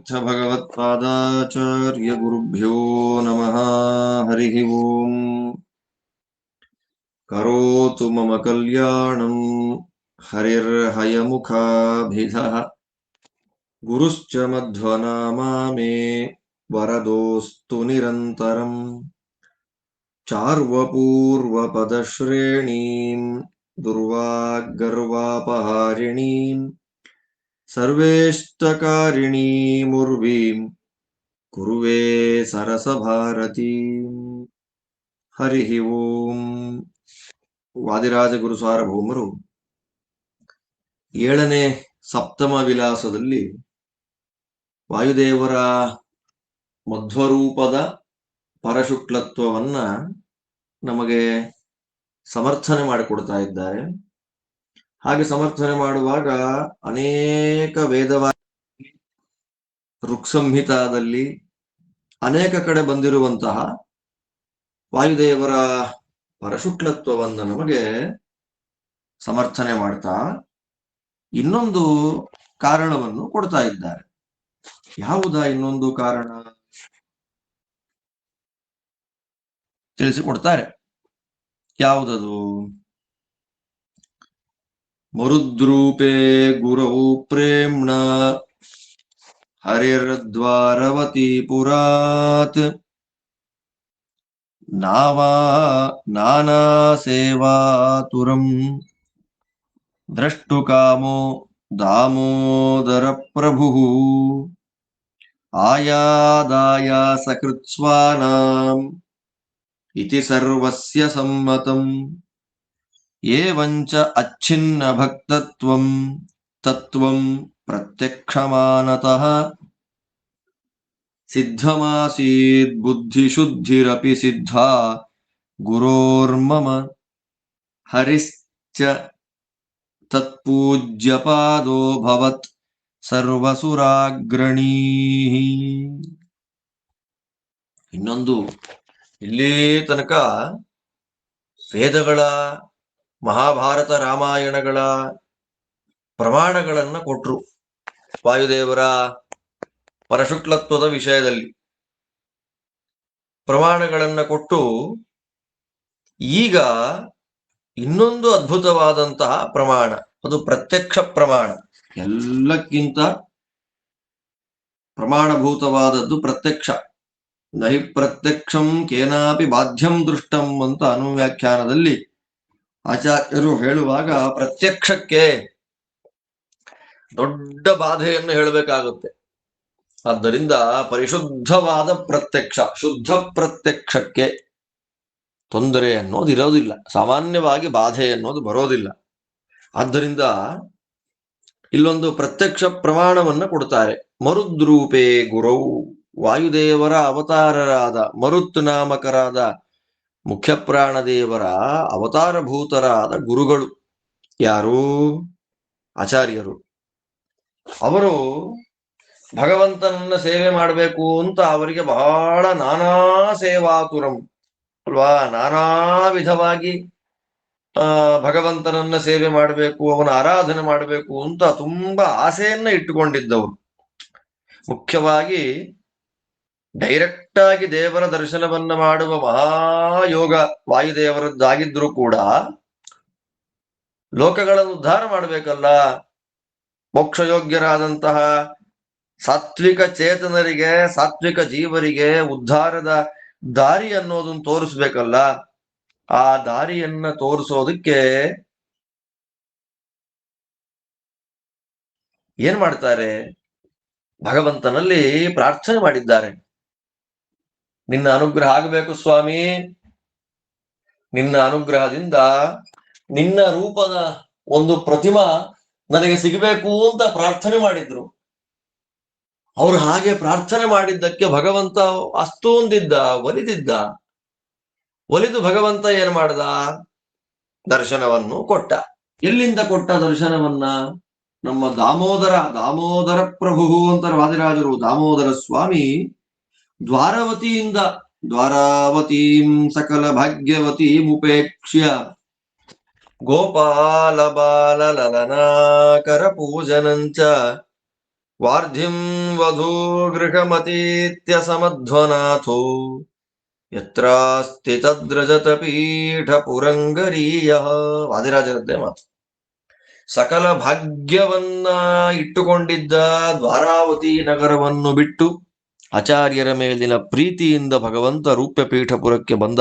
तीर्थ भगवत्पादाचार्य गुरुभ्यो नमः। हरिः ओम्। करोतु मम कल्याणं हरिर्हयमुखाभिधः गुरुश्च मध्वनामा मे वरदोऽस्तु निरन्तरम्। चार्वपूर्वपदश्रेणीम् दुर्वाग्गर्वापहारिणीम् सर्वेष्टकारिणीमुर्वीम् कुरुवे सरसभारतीम्। ಹರಿಃ ಓಂ. ವಾದಿರಾಜ ಗುರು ಸಾರ್ವಭೌಮರು 7ನೇ ಸಪ್ತಮ ವಿಲಾಸದಲ್ಲಿ ವಾಯುದೇವರ ಮಧ್ವರೂಪದ ಪರಶುಕ್ಲತ್ವವನ್ನ ನಮಗೆ ಸಮರ್ಥನೆ ಮಾಡಿಕೊಡ್ತಾ ಇದ್ದಾರೆ. ಹಾಗೆ ಸಮರ್ಥನೆ ಮಾಡುವಾಗ ಅನೇಕ ವೇದವಾಕ್ಯ ಋಕ್ಸಂಹಿತಾದಲ್ಲಿ ಅನೇಕ ಕಡೆ ಬಂದಿರುವಂತಹ ವಾಯುದೇವರ ಪರಶುಕ್ಲತ್ವವನ್ನು ನಮಗೆ ಸಮರ್ಥನೆ ಮಾಡ್ತಾ ಇನ್ನೊಂದು ಕಾರಣವನ್ನು ಕೊಡ್ತಾ ಇದ್ದಾರೆ. ಯಾವುದಾ ಇನ್ನೊಂದು ಕಾರಣ ತಿಳಿಸಿಕೊಡ್ತಾರೆ. ಯಾವುದದು? ಮರುದ್ರೂಪೇ ಗುರೌ ಪ್ರೇಮ್ಣ ಹರಿರ್ದ್ವಾರವತಿ ಪುರಾತ್ ನಾನಾ ಸೇವಾತುರಂ ದ್ರಷ್ಟುಕಾಮೋ ದಾಮೋದರ ಪ್ರಭು ಆಯಾದಾಯ ಸಕೃತ್ಸ್ವಾನಾಂ ಇತಿ ಸರ್ವಸ್ಯ ಸಮ್ಮತಂ ಏವಂಚ ಅಚ್ಛಿನ್ನ ಭಕ್ತತ್ವಂ ತತ್ವಂ ಪ್ರತ್ಯಕ್ಷಮಾನತಃ ಸಿದ್ಧಮಾಸೀದ್ ಬುದ್ಧಿಶುದ್ಧಿರಪಿ ಸಿದ್ಧಾ ಗುರೋರ್ಮಮ ಹರಿಶ್ಚ ತತ್ಪೂಜ್ಯಪಾದೋ ಭವತ್ ಸರ್ವಸುರಾಗ್ರಣೀ. ಇನ್ನೊಂದು, ಇಲ್ಲೇ ತನಕ ವೇದಗಳ, ಮಹಾಭಾರತ ರಾಮಾಯಣಗಳ ಪ್ರಮಾಣಗಳನ್ನ ಕೊಟ್ರು. ವಾಯುದೇವರ ಪರಶುಕ್ಲತ್ವದ ವಿಷಯದಲ್ಲಿ ಪ್ರಮಾಣಗಳನ್ನ ಕೊಟ್ಟು ಈಗ ಇನ್ನೊಂದು ಅದ್ಭುತವಾದಂತಹ ಪ್ರಮಾಣ, ಅದು ಪ್ರತ್ಯಕ್ಷ ಪ್ರಮಾಣ. ಎಲ್ಲಕ್ಕಿಂತ ಪ್ರಮಾಣಭೂತವಾದದ್ದು ಪ್ರತ್ಯಕ್ಷ. ನಹಿ ಪ್ರತ್ಯಕ್ಷಂ ಕೇನಾಪಿ ಬಾಧ್ಯಂ ದೃಷ್ಟಂ ಅಂತ ಅನುವ್ಯಾಖ್ಯಾನದಲ್ಲಿ ಆಚಾರ್ಯರು ಹೇಳುವಾಗ ಪ್ರತ್ಯಕ್ಷಕ್ಕೆ ದೊಡ್ಡ ಬಾಧೆಯನ್ನು ಹೇಳಬೇಕಾಗುತ್ತೆ. ಆದ್ದರಿಂದ ಪರಿಶುದ್ಧವಾದ ಪ್ರತ್ಯಕ್ಷ, ಶುದ್ಧ ಪ್ರತ್ಯಕ್ಷಕ್ಕೆ ತೊಂದರೆ ಅನ್ನೋದು ಇರೋದಿಲ್ಲ, ಸಾಮಾನ್ಯವಾಗಿ ಬಾಧೆ ಅನ್ನೋದು ಬರೋದಿಲ್ಲ. ಆದ್ದರಿಂದ ಇಲ್ಲೊಂದು ಪ್ರತ್ಯಕ್ಷ ಪ್ರಮಾಣವನ್ನ ಕೊಡ್ತಾರೆ. ಮರುದ್ರೂಪೇ ಗುರೌ, ವಾಯುದೇವರ ಅವತಾರರಾದ ಮರುತ್ ನಾಮಕರಾದ ಮುಖ್ಯ ಪ್ರಾಣದೇವರ ಅವತಾರಭೂತರಾದ ಗುರುಗಳು ಯಾರು? ಆಚಾರ್ಯರು. ಅವರು ಭಗವಂತನನ್ನ ಸೇವೆ ಮಾಡಬೇಕು ಅಂತ ಅವರಿಗೆ ಬಹಳ ನಾನಾ ಸೇವಾತುರಂ ಅಲ್ವಾ, ನಾನಾ ವಿಧವಾಗಿ ಭಗವಂತನನ್ನ ಸೇವೆ ಮಾಡಬೇಕು, ಅವನ ಆರಾಧನೆ ಮಾಡಬೇಕು ಅಂತ ತುಂಬಾ ಆಸೆಯನ್ನ ಇಟ್ಟುಕೊಂಡಿದ್ದವರು. ಮುಖ್ಯವಾಗಿ ಡೈರೆಕ್ಟ್ ಆಗಿ ದೇವರ ದರ್ಶನವನ್ನ ಮಾಡುವ ಮಹಾಯೋಗ ವಾಯುದೇವರದ್ದಾಗಿದ್ರು ಕೂಡ ಲೋಕಗಳನ್ನು ಉದ್ಧಾರ ಮಾಡಬೇಕಲ್ಲ, ಮೋಕ್ಷಯೋಗ್ಯರಾದಂತಹ ಸಾತ್ವಿಕ ಚೇತನರಿಗೆ, ಸಾತ್ವಿಕ ಜೀವರಿಗೆ ಉದ್ಧಾರದ ದಾರಿ ಅನ್ನೋದನ್ನು ತೋರಿಸ್ಬೇಕಲ್ಲ. ಆ ದಾರಿಯನ್ನ ತೋರಿಸೋದಕ್ಕೆ ಏನ್ ಮಾಡ್ತಾರೆ? ಭಗವಂತನಲ್ಲಿ ಪ್ರಾರ್ಥನೆ ಮಾಡಿದ್ದಾರೆ. ನಿನ್ನ ಅನುಗ್ರಹ ಆಗಬೇಕು ಸ್ವಾಮಿ, ನಿನ್ನ ಅನುಗ್ರಹದಿಂದ ನಿನ್ನ ರೂಪದ ಒಂದು ಪ್ರತಿಮಾ ನನಗೆ ಸಿಗಬೇಕು ಅಂತ ಪ್ರಾರ್ಥನೆ ಮಾಡಿದ್ರು. ಅವರು ಹಾಗೆ ಪ್ರಾರ್ಥನೆ ಮಾಡಿದ್ದಕ್ಕೆ ಭಗವಂತ ಅಸ್ತು ಅಂದಿದ್ದ, ಒಲಿದಿದ್ದ. ಒಲಿದು ಭಗವಂತ ಏನ್ ಮಾಡ್ದ? ದರ್ಶನವನ್ನು ಕೊಟ್ಟ. ಎಲ್ಲಿಂದ ಕೊಟ್ಟ ದರ್ಶನವನ್ನ? ನಮ್ಮ ದಾಮೋದರ ಪ್ರಭು ಅಂತಾರೆ ವಾದಿರಾಜರು. ದಾಮೋದರ ಸ್ವಾಮಿ ದ್ವಾರವತಿಯಿಂದ, ದ್ವಾರಾವತೀಂ ಸಕಲ ಭಾಗ್ಯವತೀಮುಪೇಕ್ಷ್ಯ ಗೋಪಾಲ ಬಾಲ ಲಲನಾಕರ ಪೂಜನಂಚ ವಾರ್ಧಿಂ ವಧೂ ಗೃಹಮತೀತ್ಯ ಸಮಧ್ವನಾಥೋ ಯತ್ರಾಸ್ತಿ ತದ್ರಜತ ಪೀಠ ಪುರಂಗರೀಯ. ವಾದಿರಾಜರದ್ದೇ ಮಾತು. ಸಕಲ ಭಾಗ್ಯವನ್ನ ಇಟ್ಟುಕೊಂಡಿದ್ದ ದ್ವಾರಾವತಿ ನಗರವನ್ನು ಬಿಟ್ಟು ಆಚಾರ್ಯರ ಮೇಲಿನ ಪ್ರೀತಿಯಿಂದ ಭಗವಂತ ರೂಪ್ಯಪೀಠಪುರಕ್ಕೆ ಬಂದ.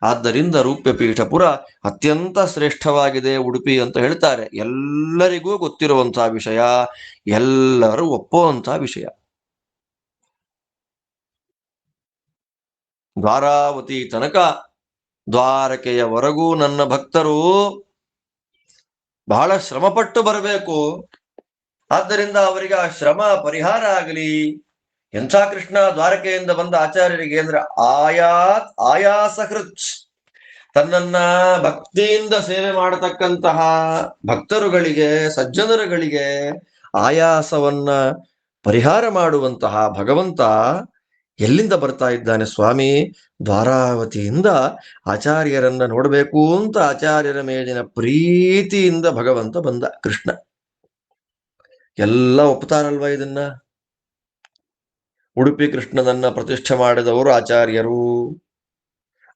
ಆದ್ದರಿಂದ ರೂಪ್ಯಪೀಠಪುರ ಅತ್ಯಂತ ಶ್ರೇಷ್ಠವಾಗಿದೆ ಉಡುಪಿ ಅಂತ ಹೇಳ್ತಾರೆ. ಎಲ್ಲರಿಗೂ ಗೊತ್ತಿರುವಂತಹ ವಿಷಯ, ಎಲ್ಲರೂ ಒಪ್ಪುವಂತಹ ವಿಷಯ. ದ್ವಾರಾವತಿ ತನಕ, ದ್ವಾರಕೆಯವರೆಗೂ ನನ್ನ ಭಕ್ತರು ಬಹಳ ಶ್ರಮಪಟ್ಟು ಬರಬೇಕು. ಆದ್ದರಿಂದ ಅವರಿಗೆ ಆ ಶ್ರಮ ಪರಿಹಾರ ಆಗಲಿ. ಎಂಥ ಕೃಷ್ಣ ದ್ವಾರಕೆಯಿಂದ ಬಂದ ಆಚಾರ್ಯರಿಗೆ ಅಂದ್ರೆ ಆಯಾಸ ಹೃತ್, ತನ್ನನ್ನ ಭಕ್ತಿಯಿಂದ ಸೇವೆ ಮಾಡತಕ್ಕಂತಹ ಭಕ್ತರುಗಳಿಗೆ, ಸಜ್ಜನರುಗಳಿಗೆ ಆಯಾಸವನ್ನ ಪರಿಹಾರ ಮಾಡುವಂತಹ ಭಗವಂತ ಎಲ್ಲಿಂದ ಬರ್ತಾ ಇದ್ದಾನೆ ಸ್ವಾಮಿ? ದ್ವಾರಾವತಿಯಿಂದ ಆಚಾರ್ಯರನ್ನ ನೋಡಬೇಕು ಅಂತ ಆಚಾರ್ಯರ ಮೇಲಿನ ಪ್ರೀತಿಯಿಂದ ಭಗವಂತ ಬಂದ ಕೃಷ್ಣ. ಎಲ್ಲ ಒಪ್ತಾರಲ್ವ ಇದನ್ನ? ಉಡುಪಿ ಕೃಷ್ಣನನ್ನ ಪ್ರತಿಷ್ಠೆ ಮಾಡಿದವರು ಆಚಾರ್ಯರು.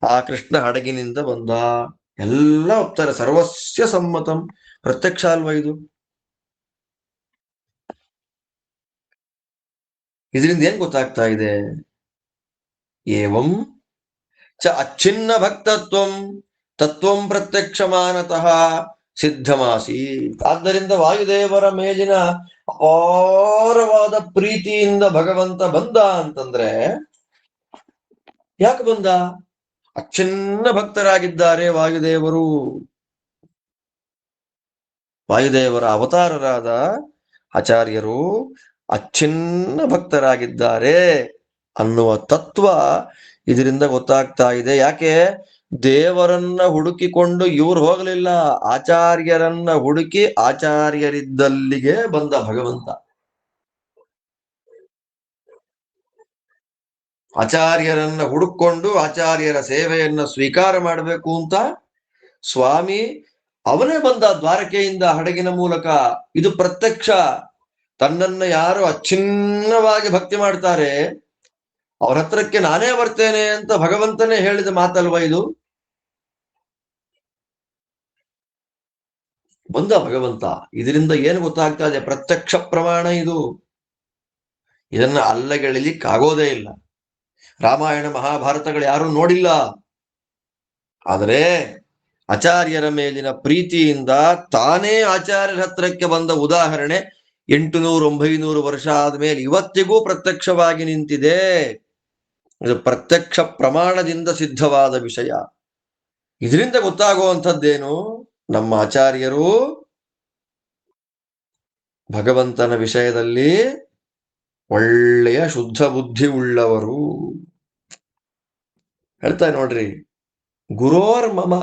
ಆ ಕೃಷ್ಣ ಹಡಗಿನಿಂದ ಬಂದ, ಎಲ್ಲ ಒಪ್ತಾರೆ. ಸರ್ವಸ್ಯ ಸಮ್ಮತಂ, ಪ್ರತ್ಯಕ್ಷ ಅಲ್ವ ಇದು? ಇದರಿಂದ ಏನ್ ಗೊತ್ತಾಗ್ತಾ ಇದೆ? ಏವಂ ಚ ಅಚ್ಛಿನ್ನ ಭಕ್ತತ್ವಂ ತತ್ವಂ ಪ್ರತ್ಯಕ್ಷಮಾನತಃ ಸಿದ್ಧಮಾಸಿ. ಆದ್ದರಿಂದ ವಾಯುದೇವರ ಮೇಲಿನ ಅಪಾರವಾದ ಪ್ರೀತಿಯಿಂದ ಭಗವಂತ ಬಂದ ಅಂತಂದ್ರೆ ಯಾಕೆ ಬಂದ? ಅಚ್ಛಿನ್ನ ಭಕ್ತರಾಗಿದ್ದಾರೆ ವಾಯುದೇವರು. ವಾಯುದೇವರ ಅವತಾರರಾದ ಆಚಾರ್ಯರು ಅಚ್ಛಿನ್ನ ಭಕ್ತರಾಗಿದ್ದಾರೆ ಅನ್ನುವ ತತ್ವ ಇದರಿಂದ ಗೊತ್ತಾಗ್ತಾ ಇದೆ. ಯಾಕೆ? ದೇವರನ್ನ ಹುಡುಕಿಕೊಂಡು ಇವ್ರು ಹೋಗಲಿಲ್ಲ, ಆಚಾರ್ಯರನ್ನ ಹುಡುಕಿ ಆಚಾರ್ಯರಿದ್ದಲ್ಲಿಗೆ ಬಂದ ಭಗವಂತ. ಆಚಾರ್ಯರನ್ನ ಹುಡುಕೊಂಡು ಆಚಾರ್ಯರ ಸೇವೆಯನ್ನ ಸ್ವೀಕಾರ ಮಾಡಬೇಕು ಅಂತ ಸ್ವಾಮಿ ಅವನೇ ಬಂದ ದ್ವಾರಕೆಯಿಂದ ಹಡಗಿನ ಮೂಲಕ. ಇದು ಪ್ರತ್ಯಕ್ಷ. ತನ್ನನ್ನ ಯಾರು ಅಚ್ಛಿನ್ನವಾಗಿ ಭಕ್ತಿ ಮಾಡ್ತಾರೆ ಅವ್ರ ಹತ್ರಕ್ಕೆ ನಾನೇ ಬರ್ತೇನೆ ಅಂತ ಭಗವಂತನೇ ಹೇಳಿದ ಮಾತಲ್ವ ಇದು? ಬಂದ ಭಗವಂತ. ಇದರಿಂದ ಏನು ಗೊತ್ತಾಗ್ತಾ ಇದೆ? ಪ್ರತ್ಯಕ್ಷ ಪ್ರಮಾಣ ಇದು. ಇದನ್ನ ಅಲ್ಲಗೆಳಿಲಿಕ್ಕಾಗೋದೇ ಇಲ್ಲ. ರಾಮಾಯಣ ಮಹಾಭಾರತಗಳು ಯಾರು ನೋಡಿಲ್ಲ. ಆದರೆ ಆಚಾರ್ಯರ ಮೇಲಿನ ಪ್ರೀತಿಯಿಂದ ತಾನೇ ಆಚಾರ್ಯರ ಹತ್ರಕ್ಕೆ ಬಂದ ಉದಾಹರಣೆ 800-900 ವರ್ಷ ಆದ್ಮೇಲೆ ಇವತ್ತಿಗೂ ಪ್ರತ್ಯಕ್ಷವಾಗಿ ನಿಂತಿದೆ. ಇದು ಪ್ರತ್ಯಕ್ಷ ಪ್ರಮಾಣದಿಂದ ಸಿದ್ಧವಾದ ವಿಷಯ. ಇದರಿಂದ ಗೊತ್ತಾಗುವಂಥದ್ದೇನು? ನಮ್ಮ ಆಚಾರ್ಯರು ಭಗವಂತನ ವಿಷಯದಲ್ಲಿ ಒಳ್ಳೆಯ ಶುದ್ಧ ಬುದ್ಧಿ ಉಳ್ಳವರು. ಹೇಳ್ತಾರೆ ನೋಡ್ರಿ, ಗುರೋರ್ ಮಮ,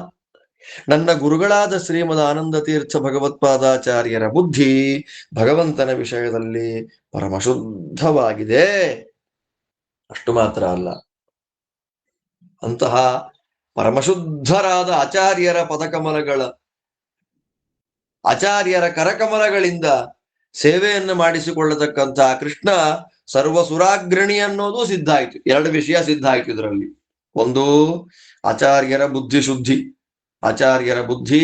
ನನ್ನ ಗುರುಗಳಾದ ಶ್ರೀಮದ್ ಆನಂದ ತೀರ್ಥ ಭಗವತ್ಪಾದಾಚಾರ್ಯರ ಬುದ್ಧಿ ಭಗವಂತನ ವಿಷಯದಲ್ಲಿ ಪರಮಶುದ್ಧವಾಗಿದೆ. ಅಷ್ಟು ಮಾತ್ರ ಅಲ್ಲ, ಅಂತಹ ಪರಮಶುದ್ಧರಾದ ಆಚಾರ್ಯರ ಪದಕಮಲಗಳ, ಆಚಾರ್ಯರ ಕರಕಮಲಗಳಿಂದ ಸೇವೆಯನ್ನು ಮಾಡಿಸಿಕೊಳ್ಳತಕ್ಕಂತಹ ಕೃಷ್ಣ ಸರ್ವಸುರಾಗ್ರಣಿ ಅನ್ನೋದು ಸಿದ್ಧ ಆಯ್ತು. 2 ವಿಷಯ ಸಿದ್ಧ ಆಯ್ತು ಇದರಲ್ಲಿ. ಒಂದು, ಆಚಾರ್ಯರ ಬುದ್ಧಿ ಶುದ್ಧಿ, ಆಚಾರ್ಯರ ಬುದ್ಧಿ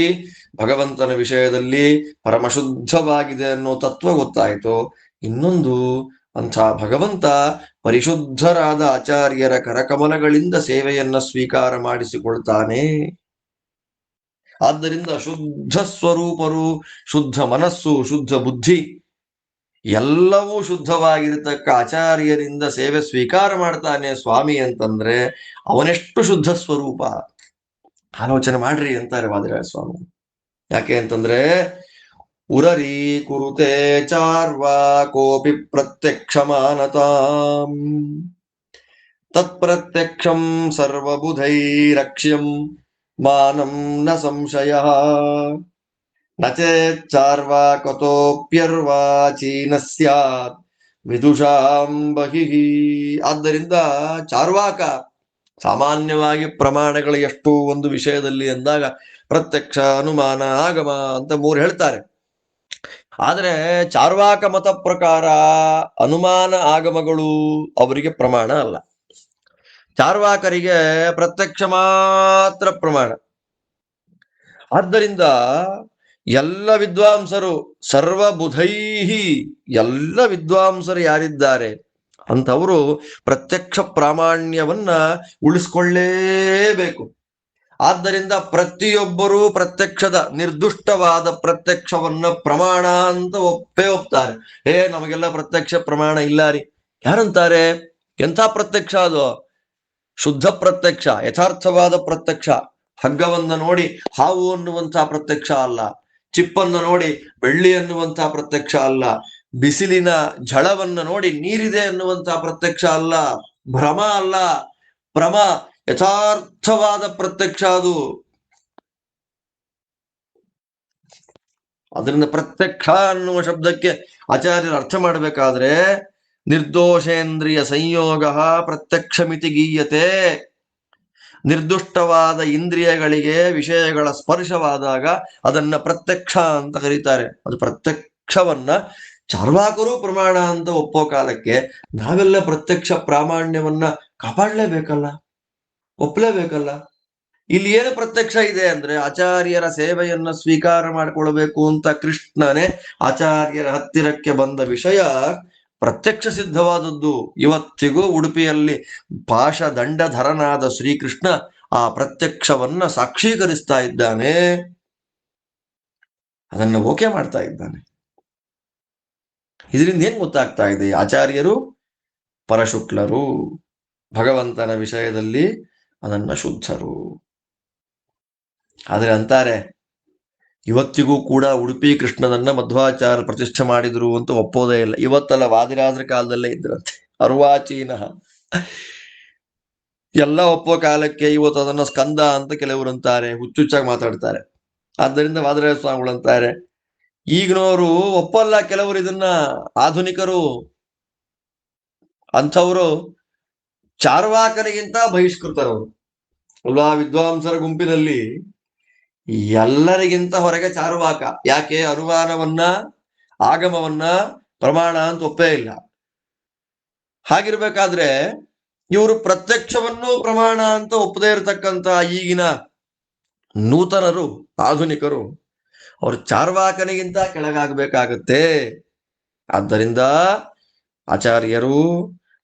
ಭಗವಂತನ ವಿಷಯದಲ್ಲಿ ಪರಮಶುದ್ಧವಾಗಿದೆ ಅನ್ನೋ ತತ್ವ ಗೊತ್ತಾಯಿತು. ಇನ್ನೊಂದು, ಅಂಥ ಭಗವಂತ ಪರಿಶುದ್ಧರಾದ ಆಚಾರ್ಯರ ಕರಕಮಲಗಳಿಂದ ಸೇವೆಯನ್ನ ಸ್ವೀಕಾರ ಮಾಡಿಸಿಕೊಳ್ತಾನೆ. ಆದ್ದರಿಂದ ಶುದ್ಧ ಸ್ವರೂಪರು, ಶುದ್ಧ ಮನಸ್ಸು, ಶುದ್ಧ ಬುದ್ಧಿ ಎಲ್ಲವೂ ಶುದ್ಧವಾಗಿರತಕ್ಕ ಆಚಾರ್ಯರಿಂದ ಸೇವೆ ಸ್ವೀಕಾರ ಮಾಡ್ತಾನೆ ಸ್ವಾಮಿ ಅಂತಂದ್ರೆ ಅವನೆಷ್ಟು ಶುದ್ಧ ಸ್ವರೂಪ. ಆಲೋಚನೆ ಮಾಡ್ರಿ ಅಂತಾರೆ ವಾದಿರಾಜ ಸ್ವಾಮಿ. ಯಾಕೆ ಅಂತಂದ್ರೆ ಉರರಿ ಕುರುತೆ ಚಾರ್ವಾ ಕೋಪಿ ಪ್ರತ್ಯಕ್ಷಮಾನತಾಂ ತತ್ಪ್ರತ್ಯಕ್ಷಂ ಸರ್ವಬುಧೈರಕ್ಷ್ಯಂ ಮಾನಂ ನ ಸಂಶಯ ನ ಚೇಚ್ಚಾರ್ವಾಕತೋಪ್ಯರ್ವಾಚೀನ ಸ್ಯಾತ್ ವಿದುಷಾಂ ಬಹಿಃ. ಆದ್ದರಿಂದ ಚಾರ್ವಾಕ ಸಾಮಾನ್ಯವಾಗಿ ಪ್ರಮಾಣಗಳು ಎಷ್ಟು ಒಂದು ವಿಷಯದಲ್ಲಿ ಅಂದಾಗ ಪ್ರತ್ಯಕ್ಷ, ಅನುಮಾನ, ಆಗಮ ಅಂತ 3 ಹೇಳ್ತಾರೆ. ಆದ್ರೆ ಚಾರ್ವಾಕ ಮತ ಪ್ರಕಾರ ಅನುಮಾನ ಆಗಮಗಳು ಅವರಿಗೆ ಪ್ರಮಾಣ ಅಲ್ಲ. ಚಾರ್ವಾಕರಿಗೆ ಪ್ರತ್ಯಕ್ಷ ಮಾತ್ರ ಪ್ರಮಾಣ. ಆದ್ದರಿಂದ ಎಲ್ಲ ವಿದ್ವಾಂಸರು ಸರ್ವಬುಧೈಹಿ, ಎಲ್ಲ ವಿದ್ವಾಂಸರು ಯಾರಿದ್ದಾರೆ ಅಂತವರು ಪ್ರತ್ಯಕ್ಷ ಪ್ರಾಮಾಣ್ಯವನ್ನ ಉಳಿಸ್ಕೊಳ್ಳೇಬೇಕು. ಆದ್ದರಿಂದ ಪ್ರತಿಯೊಬ್ಬರೂ ಪ್ರತ್ಯಕ್ಷದ ನಿರ್ದುಷ್ಟವಾದ ಪ್ರತ್ಯಕ್ಷವನ್ನ ಪ್ರಮಾಣ ಅಂತ ಒಪ್ತಾರೆ. ನಮಗೆಲ್ಲ ಪ್ರತ್ಯಕ್ಷ ಪ್ರಮಾಣ ಇಲ್ಲ ರೀ. ಯಾರಂತಾರೆ? ಎಂಥ ಪ್ರತ್ಯಕ್ಷ ಅದು? ಶುದ್ಧ ಪ್ರತ್ಯಕ್ಷ, ಯಥಾರ್ಥವಾದ ಪ್ರತ್ಯಕ್ಷ. ಹಗ್ಗವನ್ನ ನೋಡಿ ಹಾವು ಅನ್ನುವಂಥ ಪ್ರತ್ಯಕ್ಷ ಅಲ್ಲ, ಚಿಪ್ಪನ್ನು ನೋಡಿ ಬೆಳ್ಳಿ ಅನ್ನುವಂಥ ಪ್ರತ್ಯಕ್ಷ ಅಲ್ಲ, ಬಿಸಿಲಿನ ಝಳವನ್ನ ನೋಡಿ ನೀರಿದೆ ಅನ್ನುವಂಥ ಪ್ರತ್ಯಕ್ಷ ಅಲ್ಲ, ಭ್ರಮ ಅಲ್ಲ, ಪ್ರಮ ಯಥಾರ್ಥವಾದ ಪ್ರತ್ಯಕ್ಷ ಅದು. ಅದರಿಂದ ಪ್ರತ್ಯಕ್ಷ ಅನ್ನುವ ಶಬ್ದಕ್ಕೆ ಆಚಾರ್ಯರು ಅರ್ಥ ಮಾಡಬೇಕಾದ್ರೆ ನಿರ್ದೋಷೇಂದ್ರಿಯ ಸಂಯೋಗ ಪ್ರತ್ಯಕ್ಷ ಮಿತಿ ಗೀಯತೆ. ನಿರ್ದುಷ್ಟವಾದ ಇಂದ್ರಿಯಗಳಿಗೆ ವಿಷಯಗಳ ಸ್ಪರ್ಶವಾದಾಗ ಅದನ್ನ ಪ್ರತ್ಯಕ್ಷ ಅಂತ ಕರೀತಾರೆ. ಅದು ಪ್ರತ್ಯಕ್ಷವನ್ನ ಚಾರ್ವಾಕರು ಪ್ರಮಾಣ ಅಂತ ಒಪ್ಪೋ ಕಾಲಕ್ಕೆ ನಾವೆಲ್ಲ ಪ್ರತ್ಯಕ್ಷ ಪ್ರಾಮಾಣ್ಯವನ್ನ ಕಾಪಾಡಲೇಬೇಕಲ್ಲ, ಒಪ್ಪಲೇಬೇಕಲ್ಲ. ಇಲ್ಲಿ ಏನು ಪ್ರತ್ಯಕ್ಷ ಇದೆ ಅಂದ್ರೆ ಆಚಾರ್ಯರ ಸೇವೆಯನ್ನ ಸ್ವೀಕಾರ ಮಾಡಿಕೊಳ್ಬೇಕು ಅಂತ ಕೃಷ್ಣನೇ ಆಚಾರ್ಯರ ಹತ್ತಿರಕ್ಕೆ ಬಂದ ವಿಷಯ ಪ್ರತ್ಯಕ್ಷ ಸಿದ್ಧವಾದದ್ದು. ಇವತ್ತಿಗೂ ಉಡುಪಿಯಲ್ಲಿ ಪಾಶದಂಡಧರನಾದ ಶ್ರೀಕೃಷ್ಣ ಆ ಪ್ರತ್ಯಕ್ಷವನ್ನ ಸಾಕ್ಷೀಕರಿಸ್ತಾ ಇದ್ದಾನೆ, ಅದನ್ನ ಓಕೆ ಮಾಡ್ತಾ ಇದ್ದಾನೆ. ಇದರಿಂದ ಏನ್ ಗೊತ್ತಾಗ್ತಾ ಇದೆ? ಆಚಾರ್ಯರು ಪರಶುಕ್ಲರು, ಭಗವಂತನ ವಿಷಯದಲ್ಲಿ ಅದನ್ನ ಶುದ್ಧರು. ಆದ್ರೆ ಅಂತಾರೆ ಇವತ್ತಿಗೂ ಕೂಡ ಉಡುಪಿ ಕೃಷ್ಣನನ್ನ ಮಧ್ವಾಚಾರ್ಯ ಪ್ರತಿಷ್ಠೆ ಮಾಡಿದ್ರು ಅಂತ ಒಪ್ಪೋದೇ ಇಲ್ಲ. ಇವತ್ತಲ್ಲ, ವಾದಿರಾಜರ ಕಾಲದಲ್ಲೇ ಇದ್ರಂತೆ. ಅರ್ವಾಚೀನ ಎಲ್ಲ ಒಪ್ಪೋ ಕಾಲಕ್ಕೆ ಇವತ್ತು ಅದನ್ನ ಸ್ಕಂದ ಅಂತ ಕೆಲವರು ಅಂತಾರೆ, ಹುಚ್ಚುಚ್ಚಾಗಿ ಮಾತಾಡ್ತಾರೆ. ಆದ್ದರಿಂದ ವಾದಿರಾಜ ಸ್ವಾಮಿಗಳು ಅಂತಾರೆ ಈಗಿನವರು ಒಪ್ಪಲ್ಲ, ಕೆಲವರು ಇದನ್ನ ಆಧುನಿಕರು. ಅಂಥವರು ಚಾರ್ವಾಕನಿಗಿಂತ ಬಹಿಷ್ಕೃತರವರು ಅಲ್ವಾ? ವಿದ್ವಾಂಸರ ಗುಂಪಿನಲ್ಲಿ ಎಲ್ಲರಿಗಿಂತ ಹೊರಗೆ ಚಾರ್ವಾಕ. ಯಾಕೆ? ಅನುಮಾನವನ್ನ ಆಗಮವನ್ನ ಪ್ರಮಾಣ ಅಂತ ಒಪ್ಪೇ ಇಲ್ಲ. ಹಾಗಿರ್ಬೇಕಾದ್ರೆ ಇವರು ಪ್ರತ್ಯಕ್ಷವನ್ನು ಪ್ರಮಾಣ ಅಂತ ಒಪ್ಪದೇ ಇರತಕ್ಕಂತ ಈಗಿನ ನೂತನರು, ಆಧುನಿಕರು, ಅವರು ಚಾರ್ವಾಕನಿಗಿಂತ ಕೆಳಗಾಗಬೇಕಾಗತ್ತೆ. ಆದ್ದರಿಂದ ಆಚಾರ್ಯರು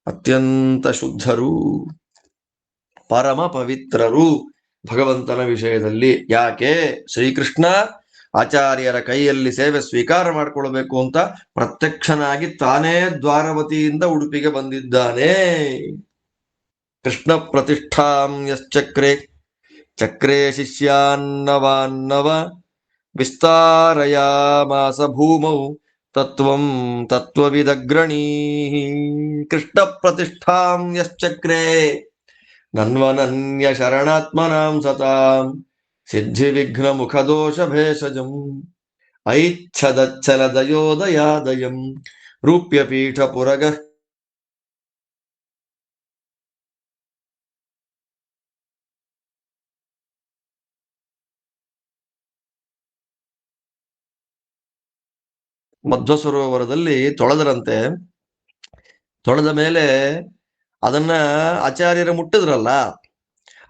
ಅತ್ಯಂತ ಶುದ್ಧರು, ಪರಮ ಪವಿತ್ರರು ಭಗವಂತನ ವಿಷಯದಲ್ಲಿ. ಯಾಕೆ? ಶ್ರೀಕೃಷ್ಣ ಆಚಾರ್ಯರ ಕೈಯಲ್ಲಿ ಸೇವೆ ಸ್ವೀಕಾರ ಮಾಡಿಕೊಳ್ಬೇಕು ಅಂತ ಪ್ರತ್ಯಕ್ಷನಾಗಿ ತಾನೇ ದ್ವಾರವತಿಯಿಂದ ಉಡುಪಿಗೆ ಬಂದಿದ್ದಾನೆ. ಕೃಷ್ಣ ಪ್ರತಿಷ್ಠಾಂ ಯಶ್ಚಕ್ರೆ ಚಕ್ರೇ ಶಿಷ್ಯಾನ್ನವಾನ್ನವ ವಿಸ್ತಾರಯಾಮಾಸ ಭೂಮೌ ತತ್ವಂ ತತ್ವವಿದಗ್ರಣೀ. ಕೃಷ್ಣ ಪ್ರತಿಷ್ಠಾಂ ಯಶ್ಚಕ್ರೆ ನನ್ವನನ್ಯ ಶರಣಾತ್ಮನಾಂ ಸತಾಂ ಸಿದ್ಧಿ ವಿಘ್ನ ಮುಖದೋಷ ಭೇಷಜಂ ಐಚ್ಛದಚ್ಚಲ ದಯೋದಯಾದಯಂ ರೂಪ್ಯ ಪೀಠ ಪುರಗ. ಮಧ್ವ ಸರೋವರದಲ್ಲಿ ತೊಳೆದರಂತೆ. ತೊಳೆದ ಮೇಲೆ ಅದನ್ನ ಆಚಾರ್ಯರ ಮುಟ್ಟಿದ್ರಲ್ಲ,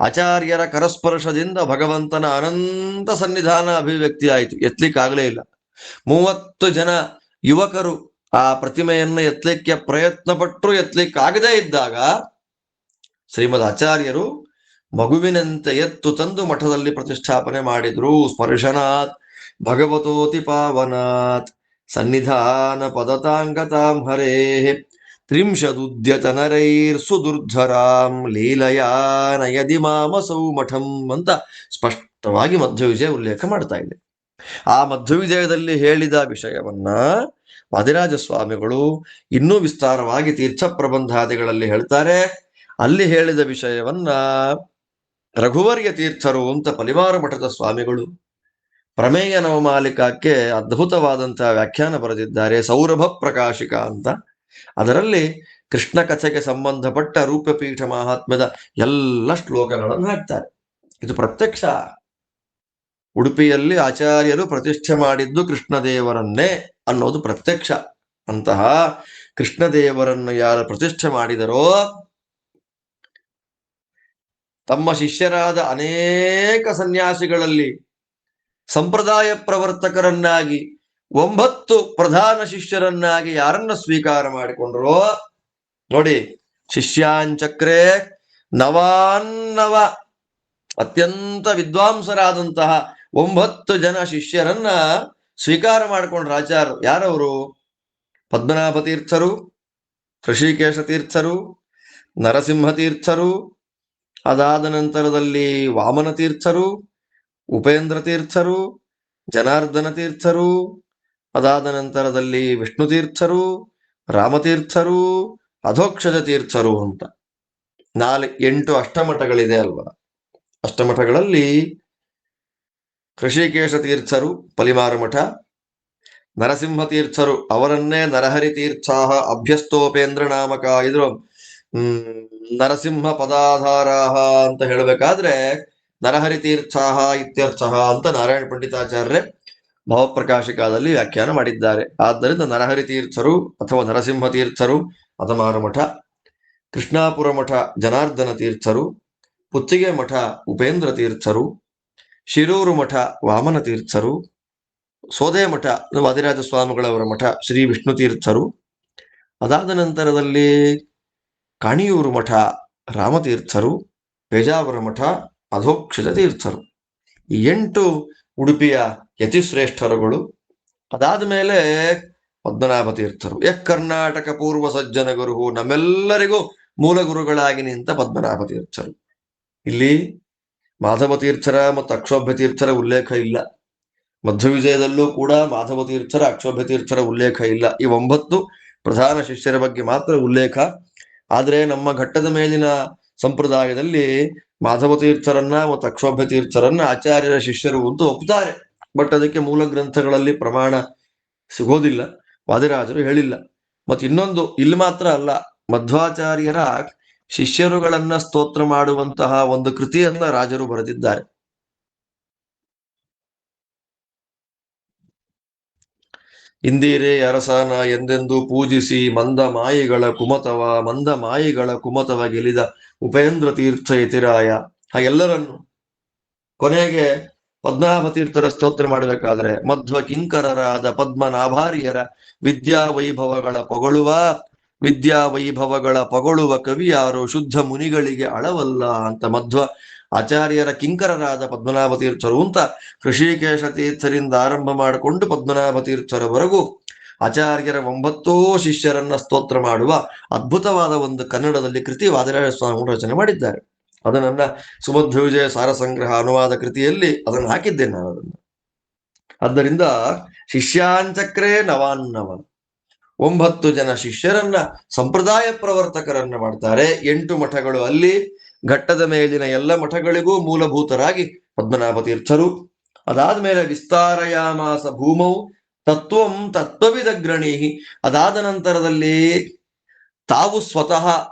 ಆಚಾರ್ಯರ ಕರಸ್ಪರ್ಶದಿಂದ ಭಗವಂತನ ಅನಂತ ಸನ್ನಿಧಾನ ಅಭಿವ್ಯಕ್ತಿ ಆಯಿತು. ಎತ್ತಲಿಕ್ಕಾಗಲೇ ಇಲ್ಲ. 30 ಜನ ಯುವಕರು ಆ ಪ್ರತಿಮೆಯನ್ನ ಎತ್ತಲಿಕ್ಕೆ ಪ್ರಯತ್ನ ಪಟ್ಟರು, ಎತ್ತಲಿಕ್ಕಾಗದೇ ಇದ್ದಾಗ ಶ್ರೀಮದ್ ಆಚಾರ್ಯರು ಮಗುವಿನಂತೆ ಎತ್ತು ತಂದು ಮಠದಲ್ಲಿ ಪ್ರತಿಷ್ಠಾಪನೆ ಮಾಡಿದ್ರು. ಸ್ಪರ್ಶನಾತ್ ಭಗವತೋತಿ ಪಾವನಾತ್ ಸನ್ನಿಧಾನ ಪದತಾಂಗತಾಂ ಹರೇ ತ್ರಿಂಶದುದ್ಯತನರೈರ್ ಸುದುರ್ಧರಾಂ ಲೀಲಯಾ ನಯದಿ ಮಾಮಸೌ ಮಠಂ ಅಂತ ಸ್ಪಷ್ಟವಾಗಿ ಮಧ್ವವಿಜಯ ಉಲ್ಲೇಖ ಮಾಡ್ತಾ ಇದೆ. ಆ ಮಧ್ವವಿಜಯದಲ್ಲಿ ಹೇಳಿದ ವಿಷಯವನ್ನ ವಾದಿರಾಜ ಸ್ವಾಮಿಗಳು ಇನ್ನೂ ವಿಸ್ತಾರವಾಗಿ ತೀರ್ಥ ಪ್ರಬಂಧಾದಿಗಳಲ್ಲಿ ಹೇಳ್ತಾರೆ. ಅಲ್ಲಿ ಹೇಳಿದ ವಿಷಯವನ್ನ ರಘುವರ್ಯ ತೀರ್ಥರು ಅಂತ ಪಲಿಮಾರು ಮಠದ ಸ್ವಾಮಿಗಳು ಪ್ರಮೇಯ ನವಮಾಲಿಕಕ್ಕೆ ಅದ್ಭುತವಾದಂತಹ ವ್ಯಾಖ್ಯಾನ ಬರೆದಿದ್ದಾರೆ, ಸೌರಭ ಪ್ರಕಾಶಿಕ ಅಂತ. ಅದರಲ್ಲಿ ಕೃಷ್ಣ ಕಥೆಗೆ ಸಂಬಂಧಪಟ್ಟ ರೂಪಪೀಠ ಮಹಾತ್ಮ್ಯದ ಎಲ್ಲ ಶ್ಲೋಕಗಳನ್ನು ಹಾಕ್ತಾರೆ. ಇದು ಪ್ರತ್ಯಕ್ಷ. ಉಡುಪಿಯಲ್ಲಿ ಆಚಾರ್ಯರು ಪ್ರತಿಷ್ಠೆ ಮಾಡಿದ್ದು ಕೃಷ್ಣದೇವರನ್ನೇ. ಅನ್ನೋದು ಪ್ರತ್ಯಕ್ಷ. ಅಂತಹ ಕೃಷ್ಣದೇವರನ್ನು ಯಾರು ಪ್ರತಿಷ್ಠೆ ಮಾಡಿದರೋ ತಮ್ಮ ಶಿಷ್ಯರಾದ ಅನೇಕ ಸನ್ಯಾಸಿಗಳಲ್ಲಿ ಸಂಪ್ರದಾಯ ಪ್ರವರ್ತಕರನ್ನಾಗಿ 9 ಪ್ರಧಾನ ಶಿಷ್ಯರನ್ನಾಗಿ ಯಾರನ್ನ ಸ್ವೀಕಾರ ಮಾಡಿಕೊಂಡ್ರೋ ನೋಡಿ, ಶಿಷ್ಯಾಂಚಕ್ರೆ ನವಾನ್ನವ ಅತ್ಯಂತ ವಿದ್ವಾಂಸರಾದಂತಹ 9 ಜನ ಶಿಷ್ಯರನ್ನ ಸ್ವೀಕಾರ ಮಾಡಿಕೊಂಡ್ರ ಆಚಾರ್ಯರು. ಯಾರವರು? ಪದ್ಮನಾಭ ತೀರ್ಥರು, ಋಷಿಕೇಶ ತೀರ್ಥರು, ನರಸಿಂಹ ತೀರ್ಥರು, ಅದಾದ ನಂತರದಲ್ಲಿ ವಾಮನ ತೀರ್ಥರು, ಉಪೇಂದ್ರ ತೀರ್ಥರು, ಜನಾರ್ದನ ತೀರ್ಥರು, ಅದಾದ ನಂತರದಲ್ಲಿ ವಿಷ್ಣು ತೀರ್ಥರು, ರಾಮತೀರ್ಥರು, ಅಧೋಕ್ಷಜ ತೀರ್ಥರು ಅಂತ 8 ಅಷ್ಟಮಠಗಳಿದೆ ಅಲ್ವಾ. ಅಷ್ಟಮಠಗಳಲ್ಲಿ ಋಷಿಕೇಶ ತೀರ್ಥರು ಪಲಿಮಾರು ಮಠ, ನರಸಿಂಹ ತೀರ್ಥರು ಅವರನ್ನೇ ನರಹರಿ ತೀರ್ಥಾಹ ಅಭ್ಯಸ್ತೋಪೇಂದ್ರ ನಾಮಕ, ಇದ್ರು ನರಸಿಂಹ ಪದಾಧಾರಾಹ ಅಂತ ಹೇಳಬೇಕಾದ್ರೆ ನರಹರಿ ತೀರ್ಥಾಹ ಇತ್ಯರ್ಥಃ ಅಂತ ನಾರಾಯಣ ಪಂಡಿತಾಚಾರ್ಯರೇ ಭಾವಪ್ರಕಾಶಿಕಾದಲ್ಲಿ ವ್ಯಾಖ್ಯಾನ ಮಾಡಿದ್ದಾರೆ. ಆದ್ದರಿಂದ ನರಹರಿ ತೀರ್ಥರು ಅಥವಾ ನರಸಿಂಹ ತೀರ್ಥರು ಅದಮಾರು ಮಠ, ಕೃಷ್ಣಾಪುರ ಮಠ ಜನಾರ್ದನ ತೀರ್ಥರು, ಪುತ್ತಿಗೆ ಮಠ ಉಪೇಂದ್ರ ತೀರ್ಥರು, ಶಿರೂರು ಮಠ ವಾಮನ ತೀರ್ಥರು, ಸೋದೆ ಮಠ ವಾದಿರಾಜ ಸ್ವಾಮಿಗಳವರ ಮಠ ಶ್ರೀ ವಿಷ್ಣು ತೀರ್ಥರು, ಅದಾದ ನಂತರದಲ್ಲಿ ಕಾಣಿಯೂರು ಮಠ ರಾಮತೀರ್ಥರು, ಪೇಜಾವರ ಮಠ ಅಧೋಕ್ಷಜ ತೀರ್ಥರು. ಈ 8 ಉಡುಪಿಯ ಯತಿಶ್ರೇಷ್ಠರುಗಳು. ಅದಾದ ಮೇಲೆ ಪದ್ಮನಾಭ ತೀರ್ಥರು, ಕರ್ನಾಟಕ ಪೂರ್ವ ಸಜ್ಜನ ಗುರು, ನಮ್ಮೆಲ್ಲರಿಗೂ ಮೂಲ ಗುರುಗಳಾಗಿ ನಿಂತ ಪದ್ಮನಾಭ ತೀರ್ಥರು. ಇಲ್ಲಿ ಮಾಧವ ತೀರ್ಥರ ಮತ್ತು ಅಕ್ಷೋಭ್ಯ ತೀರ್ಥರ ಉಲ್ಲೇಖ ಇಲ್ಲ. ಮಧ್ವವಿಜಯದಲ್ಲೂ ಕೂಡ ಮಾಧವ ತೀರ್ಥರ ಅಕ್ಷೋಭ್ಯ ತೀರ್ಥರ ಉಲ್ಲೇಖ ಇಲ್ಲ. ಈ 9 ಪ್ರಧಾನ ಶಿಷ್ಯರ ಬಗ್ಗೆ ಮಾತ್ರ ಉಲ್ಲೇಖ. ಆದ್ರೆ ನಮ್ಮ ಘಟ್ಟದ ಮೇಲಿನ ಸಂಪ್ರದಾಯದಲ್ಲಿ ಮಾಧವ ತೀರ್ಥರನ್ನ ಮತ್ತು ಅಕ್ಷೋಭ್ಯ ತೀರ್ಥರನ್ನ ಆಚಾರ್ಯರ ಶಿಷ್ಯರು ಅಂತ ಒಪ್ತಾರೆ. ಬಟ್ ಅದಕ್ಕೆ ಮೂಲ ಗ್ರಂಥಗಳಲ್ಲಿ ಪ್ರಮಾಣ ಸಿಗೋದಿಲ್ಲ, ವಾದಿರಾಜರು ಹೇಳಿಲ್ಲ. ಮತ್ತು ಇನ್ನೊಂದು, ಇಲ್ಲಿ ಮಾತ್ರ ಅಲ್ಲ, ಮಧ್ವಾಚಾರ್ಯರ ಶಿಷ್ಯರುಗಳನ್ನ ಸ್ತೋತ್ರ ಮಾಡುವಂತಹ ಒಂದು ಕೃತಿಯನ್ನ ರಾಜರು ಬರೆದಿದ್ದಾರೆ. ಇಂದಿರೇ ಅರಸನ ಎಂದೆಂದು ಪೂಜಿಸಿ ಮಂದ ಮಾಯಿಗಳ ಕುಮತವ ಗೆಲಿದ ಉಪೇಂದ್ರ ತೀರ್ಥ ಯತಿರಾಯ. ಎಲ್ಲರನ್ನು ಕೊನೆಗೆ ಪದ್ಮನಾಭ ತೀರ್ಥರ ಸ್ತೋತ್ರ ಮಾಡಬೇಕಾದ್ರೆ ಮಧ್ವ ಕಿಂಕರರಾದ ಪದ್ಮನಾಭಾರ್ಯರ ವಿದ್ಯಾವೈಭವಗಳ ಪೊಗಳುವ ಕವಿಯಾರು ಶುದ್ಧ ಮುನಿಗಳಿಗೆ ಅಳವಲ್ಲ ಅಂತ ಮಧ್ವ ಆಚಾರ್ಯರ ಕಿಂಕರರಾದ ಪದ್ಮನಾಭ ತೀರ್ಥರು ಅಂತ ಋಷಿಕೇಶ ತೀರ್ಥರಿಂದ ಆರಂಭ ಮಾಡಿಕೊಂಡು ಪದ್ಮನಾಭ ತೀರ್ಥರವರೆಗೂ ಆಚಾರ್ಯರ 9 ಶಿಷ್ಯರನ್ನ ಸ್ತೋತ್ರ ಮಾಡುವ ಅದ್ಭುತವಾದ ಒಂದು ಕನ್ನಡದಲ್ಲಿ ಕೃತಿ ವಾದಿರಾಜ ಸ್ವಾಮಿಗಳು ರಚನೆ ಮಾಡಿದ್ದಾರೆ. ಅದು ನನ್ನ ಸುಮಧ್ವವಿಜಯ ಸಾರ ಸಂಗ್ರಹ ಅನುವಾದ ಕೃತಿಯಲ್ಲಿ ಅದನ್ನು ಹಾಕಿದ್ದೇನೆ ನಾನು ಅದನ್ನು. ಆದ್ದರಿಂದ ಶಿಷ್ಯಾಂಚಕ್ರೇ ನವಾನ್ನವ 9 ಜನ ಶಿಷ್ಯರನ್ನ ಸಂಪ್ರದಾಯ ಪ್ರವರ್ತಕರನ್ನ ಮಾಡ್ತಾರೆ. 8 ಮಠಗಳು ಅಲ್ಲಿ. ಘಟ್ಟದ ಮೇಲಿನ ಎಲ್ಲ ಮಠಗಳಿಗೂ ಮೂಲಭೂತರಾಗಿ ಪದ್ಮನಾಭ ತೀರ್ಥರು. ಅದಾದ್ಮೇಲೆ ವಿಸ್ತಾರಯಾಮಾಸ ಭೂಮೌ ತತ್ವವಿದಗ್ರಣೀಹಿ. ಅದಾದ ನಂತರದಲ್ಲಿ ತಾವು ಸ್ವತಃ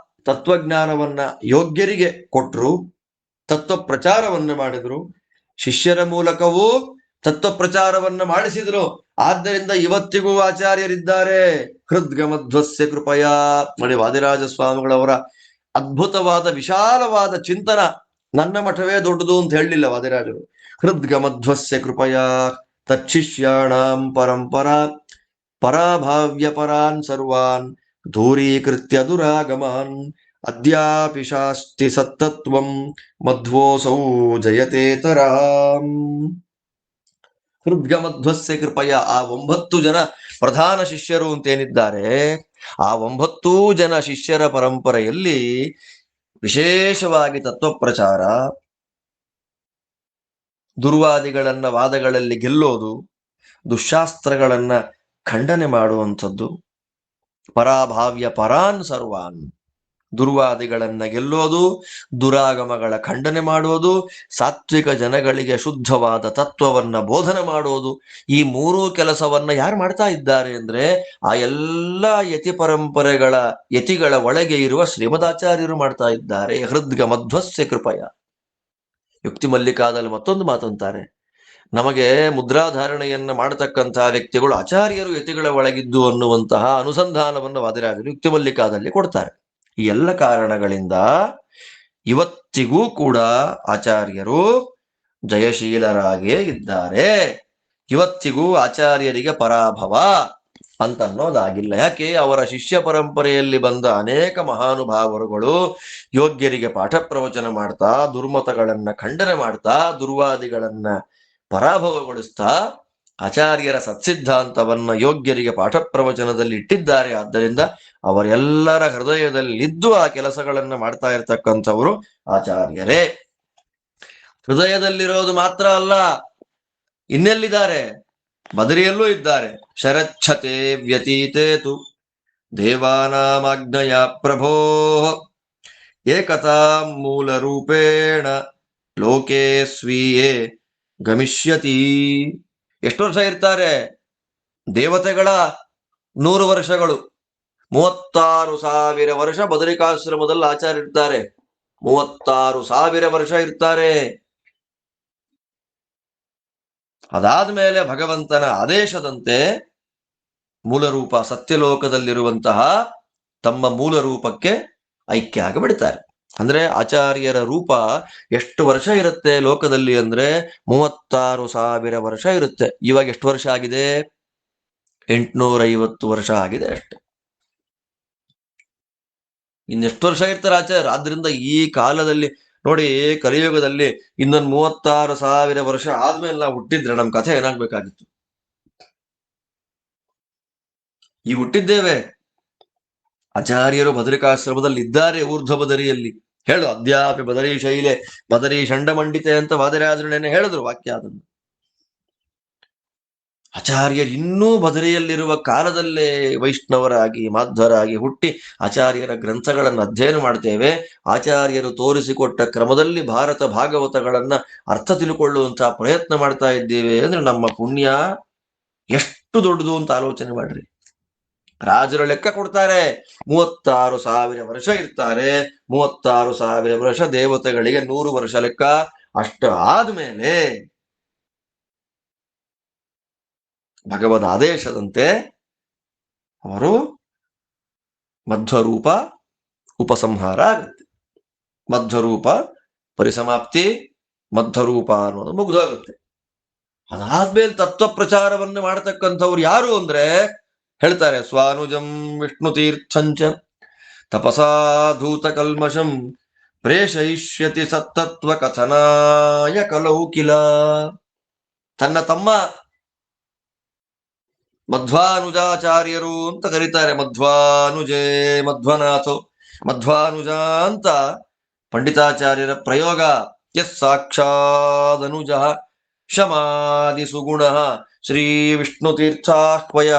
ತತ್ವಜ್ಞಾನವನ್ನ ಯೋಗ್ಯರಿಗೆ ಕೊಟ್ಟರು, ತತ್ವ ಪ್ರಚಾರವನ್ನ ಮಾಡಿದ್ರು, ಶಿಷ್ಯರ ಮೂಲಕವೂ ತತ್ವ ಪ್ರಚಾರವನ್ನ ಮಾಡಿಸಿದ್ರು. ಆದ್ದರಿಂದ ಇವತ್ತಿಗೂ ಆಚಾರ್ಯರಿದ್ದಾರೆ. ಹೃದ್ಗಮಧ್ವಸ್ಯ ಕೃಪಯ ನೋಡಿ, ವಾದಿರಾಜ ಸ್ವಾಮಿಗಳವರ ಅದ್ಭುತವಾದ ವಿಶಾಲವಾದ ಚಿಂತನ. ನನ್ನ ಮಠವೇ ದೊಡ್ಡದು ಅಂತ ಹೇಳಲಿಲ್ಲ ವಾದಿರಾಜರು. ಹೃದ್ಗಮಧ್ವಸ್ಯ ಕೃಪಯ ತಚ್ಚಿಷ್ಯಾಣಾಂ ಪರಂಪರಾ ಪರಾಭಾವ್ಯ ಪರಾನ್ ಸರ್ವಾನ್ ದೂರೀಕೃತ್ಯ ದುರಾಗಮಾನ್ ಅದ್ಯಾಪಿ ಶಾಸ್ತಿ ಸತ್ತತ್ವಂ ಮಧ್ವೋಸೌ ಜಯತೇತರಾಂ. ಹೃದ್ಗಮಧ್ವಸ್ಯ ಕೃಪಯ ಆ 9 ಜನ ಪ್ರಧಾನ ಶಿಷ್ಯರು ಅಂತೇನಿದ್ದಾರೆ, ಆ 9 ಜನ ಶಿಷ್ಯರ ಪರಂಪರೆಯಲ್ಲಿ ವಿಶೇಷವಾಗಿ ತತ್ವಪ್ರಚಾರ, ದುರ್ವಾದಿಗಳನ್ನ ವಾದಗಳಲ್ಲಿ ಗೆಲ್ಲೋದು, ದುಶಾಸ್ತ್ರಗಳನ್ನ ಖಂಡನೆ ಮಾಡುವಂಥದ್ದು, ಪರಾಭಾವ್ಯ ಪರಾನ್ ಸರ್ವಾನ್ ದುರ್ವಾದಿಗಳನ್ನ ಗೆಲ್ಲೋದು, ದುರಾಗಮಗಳ ಖಂಡನೆ ಮಾಡೋದು, ಸಾತ್ವಿಕ ಜನಗಳಿಗೆ ಶುದ್ಧವಾದ ತತ್ವವನ್ನ ಬೋಧನೆ ಮಾಡೋದು. ಈ 3 ಕೆಲಸವನ್ನ ಯಾರು ಮಾಡ್ತಾ ಇದ್ದಾರೆ ಅಂದ್ರೆ ಆ ಎಲ್ಲ ಯತಿ ಪರಂಪರೆಗಳ ಯತಿಗಳ ಒಳಗೆ ಇರುವ ಶ್ರೀಮದಾಚಾರ್ಯರು ಮಾಡ್ತಾ ಇದ್ದಾರೆ. ಹೃದ್ಗಮಧ್ವಸ್ಯ ಕೃಪಯ. ಯುಕ್ತಿ ಮಲ್ಲಿಕಾದಲ್ಲಿ ಮತ್ತೊಂದು ಮಾತಂತಾರೆ, ನಮಗೆ ಮುದ್ರಾಧಾರಣೆಯನ್ನ ಮಾಡತಕ್ಕಂತಹ ವ್ಯಕ್ತಿಗಳು ಆಚಾರ್ಯರು ಯತಿಗಳ ಒಳಗಿದ್ದು ಅನ್ನುವಂತಹ ಅನುಸಂಧಾನವನ್ನು ವಾದಿರಾಜರು ಯುಕ್ತಿಮಲ್ಲಿಕಾದಲ್ಲಿ ಕೊಡ್ತಾರೆ. ಈ ಎಲ್ಲ ಕಾರಣಗಳಿಂದ ಇವತ್ತಿಗೂ ಕೂಡ ಆಚಾರ್ಯರು ಜಯಶೀಲರಾಗೇ ಇದ್ದಾರೆ. ಇವತ್ತಿಗೂ ಆಚಾರ್ಯರಿಗೆ ಪರಾಭವ ಅಂತನ್ನೋದಾಗಿಲ್ಲ. ಯಾಕೆ? ಅವರ ಶಿಷ್ಯ ಪರಂಪರೆಯಲ್ಲಿ ಬಂದ ಅನೇಕ ಮಹಾನುಭಾವರುಗಳು ಯೋಗ್ಯರಿಗೆ ಪಾಠ ಪ್ರವಚನ ಮಾಡ್ತಾ, ದುರ್ಮತಗಳನ್ನ ಖಂಡನೆ ಮಾಡ್ತಾ, ದುರ್ವಾದಿಗಳನ್ನ ಪರಾಭವಗೊಳಿಸ್ತಾ ಆಚಾರ್ಯರ ಸತ್ಸಿದ್ಧಾಂತವನ್ನ ಯೋಗ್ಯರಿಗೆ ಪಾಠ ಪ್ರವಚನದಲ್ಲಿ ಇಟ್ಟಿದ್ದಾರೆ. ಆದ್ದರಿಂದ ಅವರೆಲ್ಲರ ಹೃದಯದಲ್ಲಿದ್ದು ಆ ಕೆಲಸಗಳನ್ನ ಮಾಡ್ತಾ ಇರತಕ್ಕಂಥವರು ಆಚಾರ್ಯರೇ. ಹೃದಯದಲ್ಲಿರೋದು ಮಾತ್ರ ಅಲ್ಲ, ಇನ್ನೆಲ್ಲಿದ್ದಾರೆ? ಬದರಿಯಲ್ಲೂ ಇದ್ದಾರೆ. ಶರಚ್ಛತೆ ವ್ಯತೀತೇತು ದೇವಾನಾಮಾಜ್ಞಯ ಪ್ರಭೋ ಏಕತಾ ಮೂಲ ರೂಪೇಣ ಲೋಕೆ ಸ್ವೀಯೇ ಗಮಿಷ್ಯತಿ. ಎಷ್ಟು ವರ್ಷ ಇರ್ತಾರೆ? ದೇವತೆಗಳ 100 ವರ್ಷಗಳು, 36,000 ವರ್ಷ ಬದರಿಕಾಶ್ರಮದಲ್ಲಿ ಆಚಾರ್ಯ ಇರ್ತಾರೆ. 36,000 ವರ್ಷ ಇರ್ತಾರೆ. ಅದಾದ್ಮೇಲೆ ಭಗವಂತನ ಆದೇಶದಂತೆ ಮೂಲರೂಪ ಸತ್ಯಲೋಕದಲ್ಲಿರುವಂತಹ ತಮ್ಮ ಮೂಲ ರೂಪಕ್ಕೆ ಐಕ್ಯ ಆಗಿಬಿಡ್ತಾರೆ. ಅಂದ್ರೆ ಆಚಾರ್ಯರ ರೂಪ ಎಷ್ಟು ವರ್ಷ ಇರುತ್ತೆ ಲೋಕದಲ್ಲಿ ಅಂದ್ರೆ 36,000 ವರ್ಷ ಇರುತ್ತೆ. ಇವಾಗ ಎಷ್ಟು ವರ್ಷ ಆಗಿದೆ? 850 ವರ್ಷ ಆಗಿದೆ ಅಷ್ಟೆ. ಇನ್ನೆಷ್ಟು ವರ್ಷ ಇರ್ತಾರೆ ಆಚಾರ್ಯ? ಆದ್ರಿಂದ ಈ ಕಾಲದಲ್ಲಿ ನೋಡಿ, ಕಲಿಯುಗದಲ್ಲಿ ಇನ್ನೊಂದು 36,000 ವರ್ಷ ಆದ್ಮೇಲೆ ನಾವು ಹುಟ್ಟಿದ್ರೆ ನಮ್ ಕಥೆ ಏನಾಗ್ಬೇಕಾಗಿತ್ತು? ಈ ಹುಟ್ಟಿದ್ದೇವೆ. ಆಚಾರ್ಯರು ಬದರಿಕಾಶ್ರಮದಲ್ಲಿ ಇದ್ದಾರೆ, ಊರ್ಧ್ವ ಬದರಿಯಲ್ಲಿ. ಹೇಳು, ಅದ್ಯಾಪಿ ಬದರಿ ಶೈಲೆ ಬದರಿ ಷಂಡಮಂಡಿತೆ ಅಂತ ವಾದರಾಜರನ್ನೇ ಹೇಳಿದ್ರು ವಾಕ್ಯ. ಅದನ್ನು ಆಚಾರ್ಯರು ಇನ್ನೂ ಬದರಿಯಲ್ಲಿರುವ ಕಾಲದಲ್ಲೇ ವೈಷ್ಣವರಾಗಿ ಮಾಧ್ವರಾಗಿ ಹುಟ್ಟಿ ಆಚಾರ್ಯರ ಗ್ರಂಥಗಳನ್ನು ಅಧ್ಯಯನ ಮಾಡ್ತೇವೆ. ಆಚಾರ್ಯರು ತೋರಿಸಿಕೊಟ್ಟ ಕ್ರಮದಲ್ಲಿ ಭಾರತ ಭಾಗವತಗಳನ್ನ ಅರ್ಥ ತಿಳ್ಕೊಳ್ಳುವಂತಹ ಪ್ರಯತ್ನ ಮಾಡ್ತಾ ಇದ್ದೇವೆ ಅಂದ್ರೆ ನಮ್ಮ ಪುಣ್ಯ ಎಷ್ಟು ದೊಡ್ಡದು ಅಂತ ಆಲೋಚನೆ ಮಾಡ್ರಿ. ರಾಜರು ಲೆಕ್ಕ ಕೊಡ್ತಾರೆ, 36,000 ವರ್ಷ ಇರ್ತಾರೆ. 36,000 ವರ್ಷ ದೇವತೆಗಳಿಗೆ 100 ವರ್ಷ ಲೆಕ್ಕ. ಅಷ್ಟು ಆದ್ಮೇಲೆ ಭಗವದ್ ಆದೇಶದಂತೆ ಅವರು ಮಧ್ವರೂಪ ಉಪಸಂಹಾರ ಆಗುತ್ತೆ. ಮಧ್ವರೂಪ ಪರಿಸಮಾಪ್ತಿ, ಮಧ್ವರೂಪ ಅನ್ನೋದು ಮುಗ್ದೋಗುತ್ತೆ. ಅದಾದ್ಮೇಲೆ ತತ್ವ ಪ್ರಚಾರವನ್ನು ಮಾಡತಕ್ಕಂಥವ್ರು ಯಾರು ಅಂದ್ರೆ ಹೇಳ್ತಾರೆ, ಸ್ವಾನುಜಂ ವಿಷ್ಣು ತೀರ್ಥಂಚ ತಪಸಾಧೂತ ಕಲ್ಮಷಂ ಪ್ರೇಷಯಿಷ್ಯತಿ ಸತ್ತತ್ವ ಕಥನಾಯ ಕಲೌ ಕಿಲ. ತನ್ನ ತಮ್ಮ ಮಧ್ವಾನುಜಾಚಾರ್ಯರು ಅಂತ ಕರೀತಾರೆ. ಮಧ್ವಾನುಜೇ ಮಧ್ವನಾಥೋ ಮಧ್ವಾನುಜ ಅಂತ ಪಂಡಿತಾಚಾರ್ಯರ ಪ್ರಯೋಗ. ಯಸ್ ಸಾಕ್ಷಾದನುಜ ಶಮಾದಿ ಸುಗುಣ ಶ್ರೀ ವಿಷ್ಣು ತೀರ್ಥಾಹ್ವಯ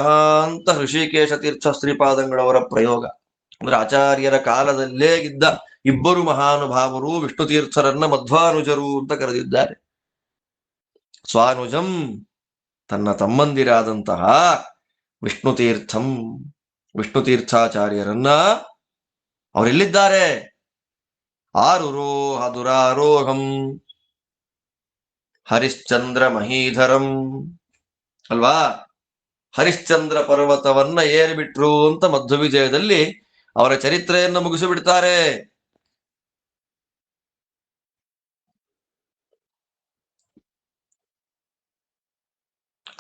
ಅಂತ ಋಷಿಕೇಶ ತೀರ್ಥ ಶ್ರೀಪಾದಂಗಳವರ ಪ್ರಯೋಗ. ಅಂದ್ರೆ ಆಚಾರ್ಯರ ಕಾಲದಲ್ಲೇ ಇದ್ದ ಇಬ್ಬರು ಮಹಾನುಭಾವರು ವಿಷ್ಣು ತೀರ್ಥರನ್ನ ಮಧ್ವಾನುಜರು ಅಂತ ಕರೆದಿದ್ದಾರೆ. ಸ್ವಾನುಜಂ ತನ್ನ ತಮ್ಮಂದಿರಾದಂತಹ ವಿಷ್ಣು ತೀರ್ಥಂ, ವಿಷ್ಣು ತೀರ್ಥಾಚಾರ್ಯರನ್ನ ಅವರೆಲ್ಲಿದ್ದಾರೆ? ಆರುರೋಹ ದುರಾರೋಹಂ ಹರಿಶ್ಚಂದ್ರ ಮಹೀಧರಂ ಅಲ್ವಾ? ಹರಿಶ್ಚಂದ್ರ ಪರ್ವತವನ್ನ ಏರಿಬಿಟ್ರು ಅಂತ ಮಧ್ವ ವಿಜಯದಲ್ಲಿ ಅವರ ಚರಿತ್ರೆಯನ್ನು ಮುಗಿಸಿಬಿಡ್ತಾರೆ.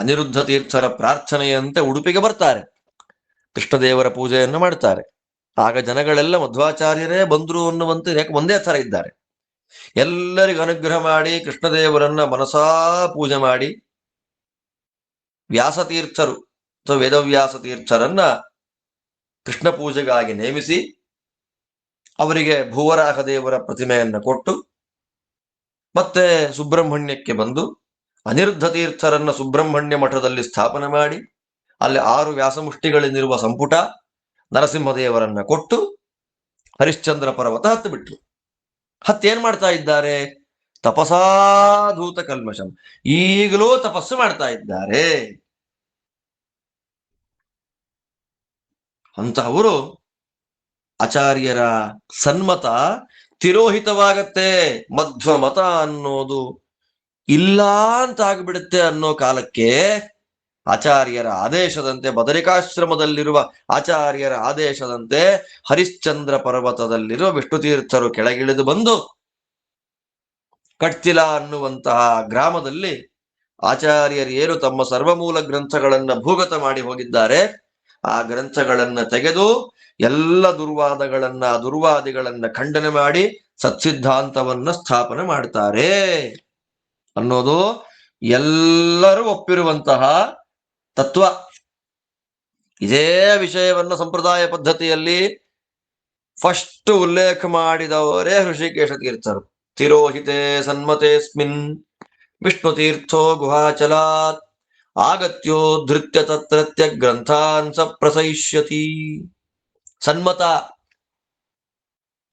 ಅನಿರುದ್ಧ ತೀರ್ಥರ ಪ್ರಾರ್ಥನೆಯಂತೆ ಉಡುಪಿಗೆ ಬರ್ತಾರೆ, ಕೃಷ್ಣದೇವರ ಪೂಜೆಯನ್ನು ಮಾಡ್ತಾರೆ. ಆಗ ಜನಗಳೆಲ್ಲ ಮಧ್ವಾಚಾರ್ಯರೇ ಬಂದ್ರು ಅನ್ನುವಂತೆ ಯಾಕೆ ಒಂದೇ ಥರ ಇದ್ದಾರೆ. ಎಲ್ಲರಿಗೂ ಅನುಗ್ರಹ ಮಾಡಿ ಕೃಷ್ಣದೇವರನ್ನ ಮನಸಾ ಪೂಜೆ ಮಾಡಿ ವ್ಯಾಸತೀರ್ಥರು ಅಥವಾ ವೇದವ್ಯಾಸ ತೀರ್ಥರನ್ನ ಕೃಷ್ಣ ಪೂಜೆಗಾಗಿ ನೇಮಿಸಿ ಅವರಿಗೆ ಭುವರಾಹ ದೇವರ ಪ್ರತಿಮೆಯನ್ನು ಕೊಟ್ಟು ಮತ್ತೆ ಸುಬ್ರಹ್ಮಣ್ಯಕ್ಕೆ ಬಂದು ಅನಿರುದ್ಧ ತೀರ್ಥರನ್ನ ಸುಬ್ರಹ್ಮಣ್ಯ ಮಠದಲ್ಲಿ ಸ್ಥಾಪನೆ ಮಾಡಿ ಅಲ್ಲಿ 6 ವ್ಯಾಸಮುಷ್ಟಿಗಳಿರುವ ಸಂಪುಟ ನರಸಿಂಹದೇವರನ್ನ ಕೊಟ್ಟು ಹರಿಶ್ಚಂದ್ರ ಪರ್ವತ ಹತ್ತು ಬಿಟ್ರು. ಹತ್ತೇನ್ ಮಾಡ್ತಾ ಇದ್ದಾರೆ? ತಪಸಾಧೂತ ಕಲ್ಮಷಂ, ಈಗಲೂ ತಪಸ್ಸು ಮಾಡ್ತಾ ಇದ್ದಾರೆ. ಅಂತಹವರು ಆಚಾರ್ಯರ ಸನ್ಮತ ತಿರೋಹಿತವಾಗತ್ತೆ. ಮಧ್ವ ಮತ ಅನ್ನೋದು ಇಲ್ಲ ಅಂತ ಆಗ್ಬಿಡುತ್ತೆ ಅನ್ನೋ ಕಾಲಕ್ಕೆ ಆಚಾರ್ಯರ ಆದೇಶದಂತೆ, ಬದರಿಕಾಶ್ರಮದಲ್ಲಿರುವ ಆಚಾರ್ಯರ ಆದೇಶದಂತೆ ಹರಿಶ್ಚಂದ್ರ ಪರ್ವತದಲ್ಲಿರುವ ವಿಷ್ಣುತೀರ್ಥರು ಕೆಳಗಿಳಿದು ಬಂದು ಕಟ್ತಿಲ ಅನ್ನುವಂತಹ ಗ್ರಾಮದಲ್ಲಿ ಆಚಾರ್ಯರು ಏನು ತಮ್ಮ ಸರ್ವಮೂಲ ಗ್ರಂಥಗಳನ್ನ ಭೂಗತ ಮಾಡಿ ಹೋಗಿದ್ದಾರೆ, ಆ ಗ್ರಂಥಗಳನ್ನ ತೆಗೆದು ಎಲ್ಲ ದುರ್ವಾದಿಗಳನ್ನ ಖಂಡನೆ ಮಾಡಿ ಸತ್ಸಿದ್ಧಾಂತವನ್ನ ಸ್ಥಾಪನೆ ಮಾಡ್ತಾರೆ ಅನ್ನೋದು ಎಲ್ಲರೂ ಒಪ್ಪಿರುವಂತಹ ತತ್ವ. ಇದೇ ವಿಷಯವನ್ನ ಸಂಪ್ರದಾಯ ಪದ್ಧತಿಯಲ್ಲಿ ಫಸ್ಟ್ ಉಲ್ಲೇಖ ಮಾಡಿದವರೇ ಹೃಷಿಕೇಶ ತೀರ್ಥರು. ತಿರೋಹಿತೆ ಸನ್ಮತೇಸ್ಮಿನ್ ವಿಷ್ಣು ತೀರ್ಥೋ ಗುಹಾಚಲಾತ್ ಆಗತ್ಯೋ ಧೃತ್ಯ ತತ್ರತ್ಯ ಗ್ರಂಥಾನ್ ಸ ಪ್ರಸಯಿಷ್ಯತಿ. ಸನ್ಮತ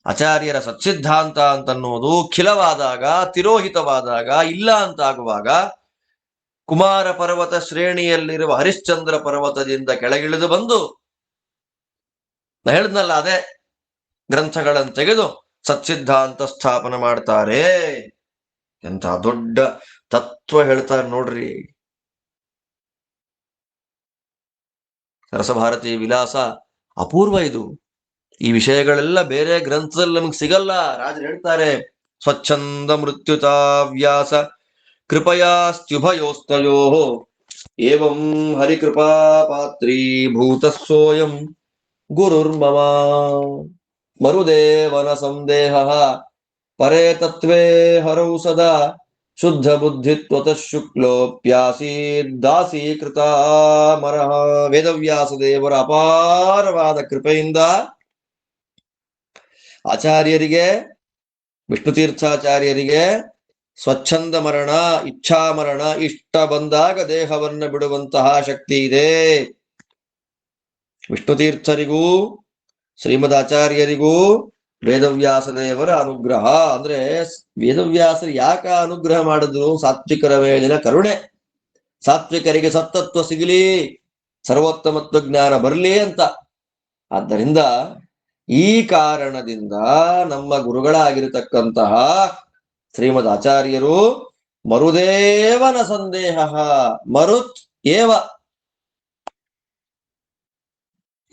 ಆಚಾರ್ಯರ ಸತ್ಸಿದ್ಧಾಂತ ಅಂತನ್ನೋದು ಖಿಲವಾದಾಗ, ತಿರೋಹಿತವಾದಾಗ, ಇಲ್ಲ ಅಂತಾಗುವಾಗ ಕುಮಾರ ಪರ್ವತ ಶ್ರೇಣಿಯಲ್ಲಿರುವ ಹರಿಶ್ಚಂದ್ರ ಪರ್ವತದಿಂದ ಕೆಳಗಿಳಿದು ಬಂದು ಹೇಳಿದ್ನಲ್ಲ ಅದೇ ಗ್ರಂಥಗಳನ್ನು ತೆಗೆದು ಸತ್ಸಿದ್ಧಾಂತ ಸ್ಥಾಪನೆ ಮಾಡ್ತಾರೆ. ಎಂತ ದೊಡ್ಡ ತತ್ವ ಹೇಳ್ತಾರೆ ನೋಡ್ರಿ. ರಸಭಾರತಿ ವಿಲಾಸ ಅಪೂರ್ವ ಇದು. ಈ ವಿಷಯಗಳೆಲ್ಲ ಬೇರೆ ಗ್ರಂಥದಲ್ಲಿ ನಮಗೆ ಸಿಗಲ್ಲ. ರಾಜರು ಹೇಳ್ತಾರೆ, ಸ್ವಚ್ಛಂದ ಮೃತ್ಯುತಾ ವ್ಯಾಸ ಕೃಪಯಾಸ್ತ್ಯುಭಯೋಸ್ತಯೋ ಏವಂ ಹರಿಕೃಪಾ ಪಾತ್ರೀ ಭೂತಸ್ಸೋಯಂ ಗುರುರ್ಮಮ ಮರುದೇವನ ಸಂದೇಹ ಪರೇ ತತ್ವೇ ಹರೌ ಸದಾ ಶುದ್ಧ ಬುದ್ಧಿತ್ವತಃ ಶುಕ್ಲೋಪ್ಯಾಸೀದಾಸೀಕೃತ ಮರಹ. ವೇದವ್ಯಾಸ ದೇವರ ಅಪಾರವಾದ ಕೃಪೆಯಿಂದ ಆಚಾರ್ಯರಿಗೆ, ವಿಷ್ಣುತೀರ್ಥಾಚಾರ್ಯರಿಗೆ ಸ್ವಚ್ಛಂದ ಮರಣ, ಇಚ್ಛಾ ಮರಣ, ಇಷ್ಟ ಬಂದಾಗ ದೇಹವನ್ನು ಬಿಡುವಂತಹ ಶಕ್ತಿ ಇದೆ. ವಿಷ್ಣುತೀರ್ಥರಿಗೂ ಶ್ರೀಮದ್ ಆಚಾರ್ಯರಿಗೂ ವೇದವ್ಯಾಸ ದೇವರ ಅನುಗ್ರಹ. ಅಂದ್ರೆ ವೇದವ್ಯಾಸರು ಯಾಕ ಅನುಗ್ರಹ ಮಾಡಿದ್ರು? ಸಾತ್ವಿಕರ ಮೇಲಿನ ಕರುಣೆ, ಸಾತ್ವಿಕರಿಗೆ ಸತ್ತತ್ವ ಸಿಗಲಿ, ಸರ್ವೋತ್ತಮತ್ವ ಜ್ಞಾನ ಬರಲಿ ಅಂತ. ಆದ್ದರಿಂದ ಈ ಕಾರಣದಿಂದ ನಮ್ಮ ಗುರುಗಳಾಗಿರತಕ್ಕಂತಹ ಶ್ರೀಮದ್ ಆಚಾರ್ಯರು ಮರುದೇವನ ಸಂದೇಹ, ಮರುತ್ ಏವ.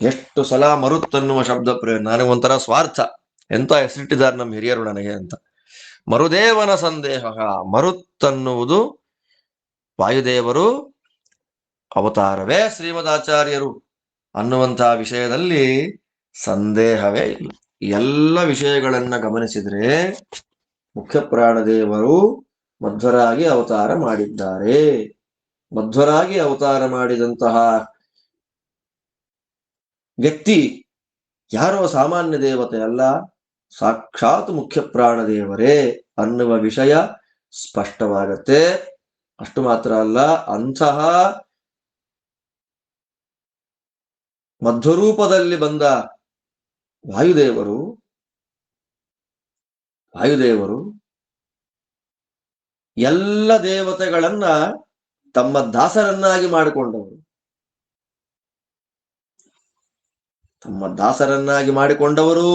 ಎಷ್ಟು ಸಲ ಮರುತ್ ಅನ್ನುವ ಶಬ್ದ ಪ್ರಯೋಗ, ನನಗೆ ಒಂಥರ ಸ್ವಾರ್ಥ, ಎಂತ ಹೆಸರಿಟ್ಟಿದ್ದಾರೆ ನಮ್ಮ ಹಿರಿಯರು ನನಗೆ ಅಂತ. ಮರುದೇವನ ಸಂದೇಹ, ಮರುತ್ ಅನ್ನುವುದು ವಾಯುದೇವರು ಅವತಾರವೇ ಶ್ರೀಮದ್ ಆಚಾರ್ಯರು ಅನ್ನುವಂತಹ ವಿಷಯದಲ್ಲಿ ಸಂದೇಹವೇ ಇಲ್ಲ. ಎಲ್ಲ ವಿಷಯಗಳನ್ನ ಗಮನಿಸಿದ್ರೆ ಮುಖ್ಯ ಪ್ರಾಣದೇವರು ಮಧ್ವರಾಗಿ ಅವತಾರ ಮಾಡಿದ್ದಾರೆ. ಮಧ್ವರಾಗಿ ಅವತಾರ ಮಾಡಿದಂತಹ ವ್ಯಕ್ತಿ ಯಾರೋ ಸಾಮಾನ್ಯ ದೇವತೆ ಅಲ್ಲ, ಸಾಕ್ಷಾತ್ ಮುಖ್ಯ ಪ್ರಾಣದೇವರೇ ಅನ್ನುವ ವಿಷಯ ಸ್ಪಷ್ಟವಾಗತ್ತೆ. ಅಷ್ಟು ಮಾತ್ರ ಅಲ್ಲ, ಅಂತಹ ಮಧ್ವರೂಪದಲ್ಲಿ ಬಂದ ವಾಯುದೇವರು ಎಲ್ಲ ದೇವತೆಗಳನ್ನ ತಮ್ಮ ದಾಸರನ್ನಾಗಿ ಮಾಡಿಕೊಂಡವರು.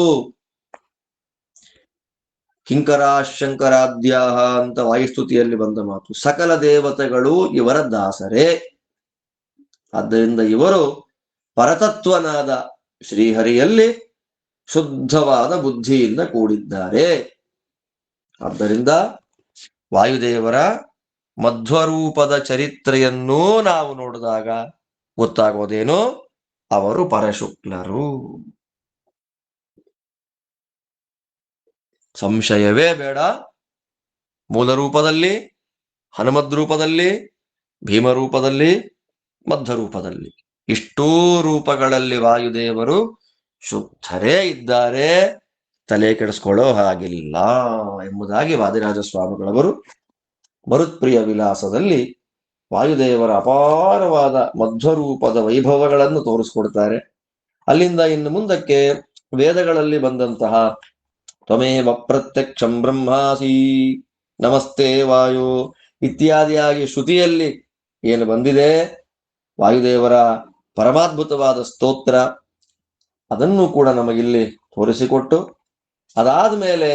ಕಿಂಕರ ಶಂಕರಾದ್ಯಾಹ ಅಂತ ವಾಯುಸ್ತುತಿಯಲ್ಲಿ ಬಂದ ಮಾತು. ಸಕಲ ದೇವತೆಗಳು ಇವರ ದಾಸರೇ. ಆದ್ದರಿಂದ ಇವರು ಪರತತ್ವನಾದ ಶ್ರೀಹರಿಯಲ್ಲಿ ಶುದ್ಧವಾದ ಬುದ್ಧಿಯಿಂದ ಕೂಡಿದ್ದಾರೆ. ಆದ್ದರಿಂದ ವಾಯುದೇವರ ಮಧ್ವರೂಪದ ಚರಿತ್ರೆಯನ್ನೂ ನಾವು ನೋಡಿದಾಗ ಗೊತ್ತಾಗೋದೇನು? ಅವರು ಪರಶುಕ್ಲರು, ಸಂಶಯವೇ ಬೇಡ. ಮೂಲ ರೂಪದಲ್ಲಿ, ಹನುಮದ್ ರೂಪದಲ್ಲಿ, ಭೀಮರೂಪದಲ್ಲಿ, ಮಧ್ವರೂಪದಲ್ಲಿ, ಇಷ್ಟೂ ರೂಪಗಳಲ್ಲಿ ವಾಯುದೇವರು ಶುದ್ಧರೇ ಇದ್ದಾರೆ, ತಲೆ ಕೆಡಿಸ್ಕೊಳ್ಳೋ ಹಾಗಿಲ್ಲ ಎಂಬುದಾಗಿ ವಾದಿರಾಜ ಸ್ವಾಮಿಗಳವರು ಮರುತ್ಪ್ರಿಯ ವಿಲಾಸದಲ್ಲಿ ವಾಯುದೇವರ ಅಪಾರವಾದ ಮಧ್ವರೂಪದ ವೈಭವಗಳನ್ನು ತೋರಿಸ್ಕೊಡ್ತಾರೆ. ಅಲ್ಲಿಂದ ಇನ್ನು ಮುಂದಕ್ಕೆ ವೇದಗಳಲ್ಲಿ ಬಂದಂತಹ ತ್ವಮೇವ ಪ್ರತ್ಯಕ್ಷಂ ಬ್ರಹ್ಮಾಸಿ ನಮಸ್ತೆ ವಾಯು ಇತ್ಯಾದಿಯಾಗಿ ಶ್ರುತಿಯಲ್ಲಿ ಏನು ಬಂದಿದೆ ವಾಯುದೇವರ ಪರಮಾದ್ಭುತವಾದ ಸ್ತೋತ್ರ, ಅದನ್ನು ಕೂಡ ನಮಗಿಲ್ಲಿ ತೋರಿಸಿಕೊಟ್ಟು, ಅದಾದ ಮೇಲೆ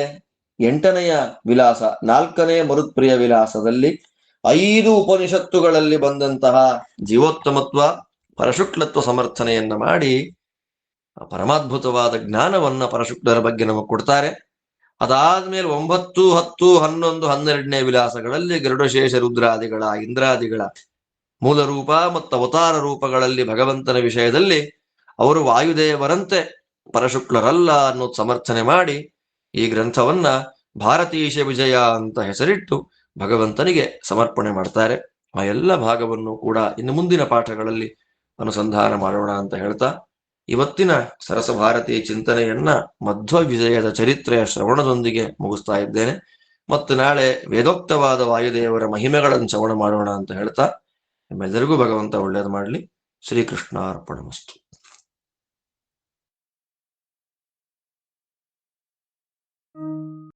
8ನೆಯ ವಿಲಾಸ, 4ನೇ ಮರುತ್ಪ್ರಿಯ ವಿಲಾಸದಲ್ಲಿ 5 ಉಪನಿಷತ್ತುಗಳಲ್ಲಿ ಬಂದಂತಹ ಜೀವೋತ್ತಮತ್ವ, ಪರಶುಕ್ಲತ್ವ ಸಮರ್ಥನೆಯನ್ನ ಮಾಡಿ ಪರಮಾದ್ಭುತವಾದ ಜ್ಞಾನವನ್ನ ಪರಶುಕ್ಲರ ಬಗ್ಗೆ ನಮಗೆ ಕೊಡ್ತಾರೆ. ಅದಾದ್ಮೇಲೆ 9, 10, 11, 12ನೇ ವಿಲಾಸಗಳಲ್ಲಿ ಗರುಡಶೇಷ ರುದ್ರಾದಿಗಳ, ಇಂದ್ರಾದಿಗಳ ಮೂಲ ರೂಪ ಮತ್ತು ಅವತಾರ ರೂಪಗಳಲ್ಲಿ ಭಗವಂತನ ವಿಷಯದಲ್ಲಿ ಅವರು ವಾಯುದೇವರಂತೆ ಪರಶುಕ್ಲರಲ್ಲ ಅನ್ನೋದು ಸಮರ್ಥನೆ ಮಾಡಿ ಈ ಗ್ರಂಥವನ್ನ ಭಾರತೀಶ ವಿಜಯ ಅಂತ ಹೆಸರಿಟ್ಟು ಭಗವಂತನಿಗೆ ಸಮರ್ಪಣೆ ಮಾಡ್ತಾರೆ. ಆ ಎಲ್ಲ ಭಾಗವನ್ನು ಕೂಡ ಇನ್ನು ಮುಂದಿನ ಪಾಠಗಳಲ್ಲಿ ಅನುಸಂಧಾನ ಮಾಡೋಣ ಅಂತ ಹೇಳ್ತಾ ಇವತ್ತಿನ ಸರಸ ಭಾರತೀಯ ಚಿಂತನೆಯನ್ನ ಮಧ್ವ ವಿಜಯದ ಚರಿತ್ರೆಯ ಶ್ರವಣದೊಂದಿಗೆ ಮುಗಿಸ್ತಾ ಇದ್ದೇನೆ. ಮತ್ತು ನಾಳೆ ವೇದೋಕ್ತವಾದ ವಾಯುದೇವರ ಮಹಿಮೆಗಳನ್ನು ಶ್ರವಣ ಮಾಡೋಣ ಅಂತ ಹೇಳ್ತಾ ನಿಮ್ಮೆಲ್ಲರಿಗೂ ಭಗವಂತ ಒಳ್ಳೇದು ಮಾಡಲಿ. ಶ್ರೀಕೃಷ್ಣಾರ್ಪಣಮಸ್ತು.